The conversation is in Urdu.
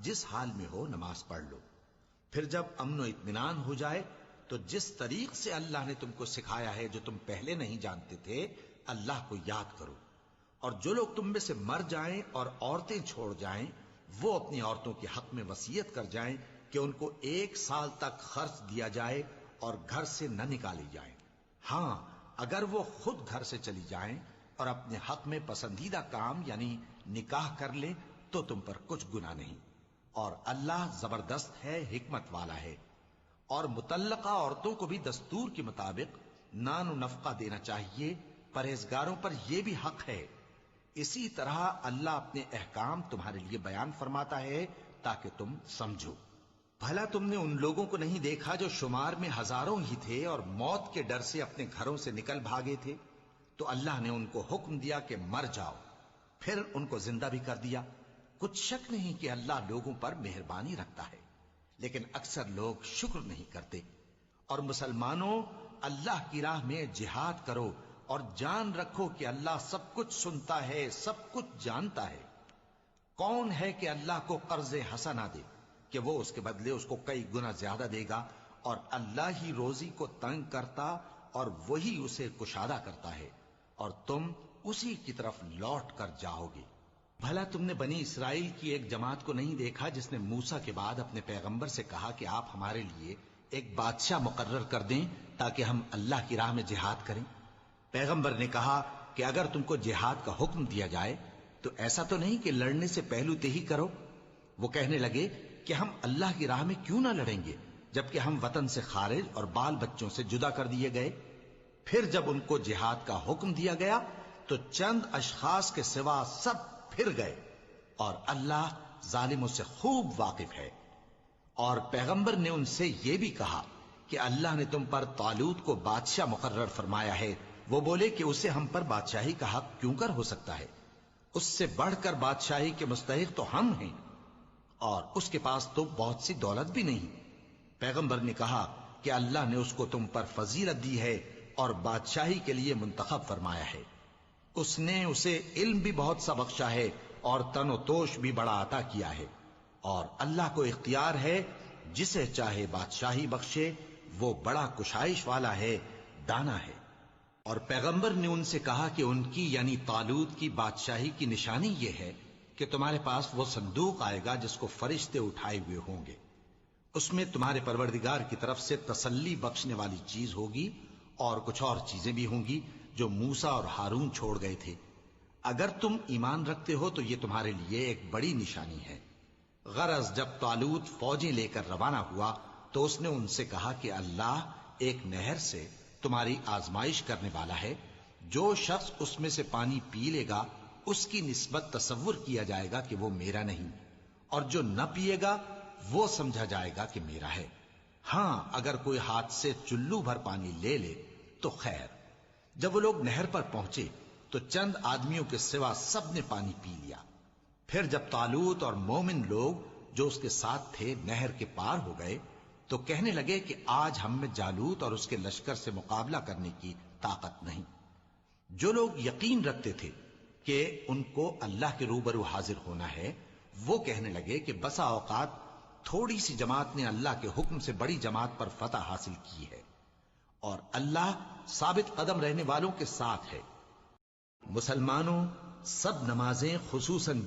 جس حال میں ہو نماز پڑھ لو، پھر جب امن و اطمینان ہو جائے تو جس طریق سے اللہ نے تم کو سکھایا ہے جو تم پہلے نہیں جانتے تھے، اللہ کو یاد کرو۔ اور جو لوگ تم میں سے مر جائیں اور عورتیں چھوڑ جائیں، وہ اپنی عورتوں کے حق میں وصیت کر جائیں کہ ان کو 1 سال تک خرچ دیا جائے اور گھر سے نہ نکالی جائیں۔ ہاں، اگر وہ خود گھر سے چلی جائیں اور اپنے حق میں پسندیدہ کام یعنی نکاح کر لیں تو تم پر کچھ گناہ نہیں، اور اللہ زبردست ہے، حکمت والا ہے۔ اور مطلقہ عورتوں کو بھی دستور کے مطابق نان و نفقہ دینا چاہیے، پرہیزگاروں پر یہ بھی حق ہے۔ اسی طرح اللہ اپنے احکام تمہارے لیے بیان فرماتا ہے تاکہ تم سمجھو۔ بھلا تم نے ان لوگوں کو نہیں دیکھا جو شمار میں ہزاروں ہی تھے اور موت کے ڈر سے اپنے گھروں سے نکل بھاگے تھے؟ تو اللہ نے ان کو حکم دیا کہ مر جاؤ، پھر ان کو زندہ بھی کر دیا۔ کچھ شک نہیں کہ اللہ لوگوں پر مہربانی رکھتا ہے، لیکن اکثر لوگ شکر نہیں کرتے۔ اور مسلمانوں، اللہ کی راہ میں جہاد کرو اور جان رکھو کہ اللہ سب کچھ سنتا ہے، سب کچھ جانتا ہے۔ کون ہے کہ اللہ کو قرض حسنہ دے کہ وہ اس کے بدلے اس کو کئی گنا زیادہ دے گا؟ اور اللہ ہی روزی کو تنگ کرتا اور وہی اسے کشادہ کرتا ہے، اور تم اسی کی طرف لوٹ کر جاؤ گے۔ بھلا تم نے بنی اسرائیل کی ایک جماعت کو نہیں دیکھا جس نے موسیٰ کے بعد اپنے پیغمبر سے کہا کہ آپ ہمارے لیے ایک بادشاہ مقرر کر دیں تاکہ ہم اللہ کی راہ میں جہاد کریں؟ پیغمبر نے کہا کہ اگر تم کو جہاد کا حکم دیا جائے تو ایسا تو نہیں کہ لڑنے سے پہلو تہی کرو۔ وہ کہنے لگے کہ ہم اللہ کی راہ میں کیوں نہ لڑیں گے جبکہ ہم وطن سے خارج اور بال بچوں سے جدا کر دیے گئے۔ پھر جب ان کو جہاد کا حکم دیا گیا تو چند اشخاص کے سوا سب پھر گئے، اور اللہ ظالموں سے خوب واقف ہے۔ اور پیغمبر نے ان سے یہ بھی کہا کہ اللہ نے تم پر طالوت کو بادشاہ مقرر فرمایا ہے۔ وہ بولے کہ اسے ہم پر بادشاہی کا حق کیوں کر ہو سکتا ہے؟ اس سے بڑھ کر بادشاہی کے مستحق تو ہم ہیں، اور اس کے پاس تو بہت سی دولت بھی نہیں۔ پیغمبر نے کہا کہ اللہ نے اس کو تم پر فضیلت دی ہے اور بادشاہی کے لیے منتخب فرمایا ہے۔ اس نے اسے علم بھی بہت سا بخشا ہے اور تن و توش بھی بڑا عطا کیا ہے، اور اللہ کو اختیار ہے جسے چاہے بادشاہی بخشے، وہ بڑا کشائش والا ہے، دانا ہے۔ اور پیغمبر نے ان سے کہا کہ ان کی یعنی طالوت کی بادشاہی کی نشانی یہ ہے کہ تمہارے پاس وہ صندوق آئے گا جس کو فرشتے اٹھائے ہوئے ہوں گے۔ اس میں تمہارے پروردگار کی طرف سے تسلی بخشنے والی چیز ہوگی، اور کچھ اور چیزیں بھی ہوں گی جو موسیٰ اور ہارون چھوڑ گئے تھے۔ اگر تم ایمان رکھتے ہو تو یہ تمہارے لیے ایک بڑی نشانی ہے۔ غرض جب طالوت فوجیں لے کر روانہ ہوا تو اس نے ان سے کہا کہ اللہ ایک نہر سے تمہاری آزمائش کرنے والا ہے، جو شخص اس میں سے پانی پی لے گا اس کی نسبت تصور کیا جائے گا کہ وہ میرا نہیں، اور جو نہ پیے گا وہ سمجھا جائے گا کہ میرا ہے۔ ہاں، اگر کوئی ہاتھ سے چلو بھر پانی لے لے تو خیر۔ جب وہ لوگ نہر پر پہنچے تو چند آدمیوں کے سوا سب نے پانی پی لیا۔ پھر جب طالوت اور مومن لوگ جو اس کے ساتھ تھے نہر کے پار ہو گئے تو کہنے لگے کہ آج ہم میں جالوت اور اس کے لشکر سے مقابلہ کرنے کی طاقت نہیں۔ جو لوگ یقین رکھتے تھے کہ ان کو اللہ کے روبرو حاضر ہونا ہے، وہ کہنے لگے کہ بسا اوقات تھوڑی سی جماعت نے اللہ کے حکم سے بڑی جماعت پر فتح حاصل کی ہے، اور اللہ ثابت قدم رہنے والوں کے ساتھ ہے۔ مسلمانوں، سب نمازیں خصوصاً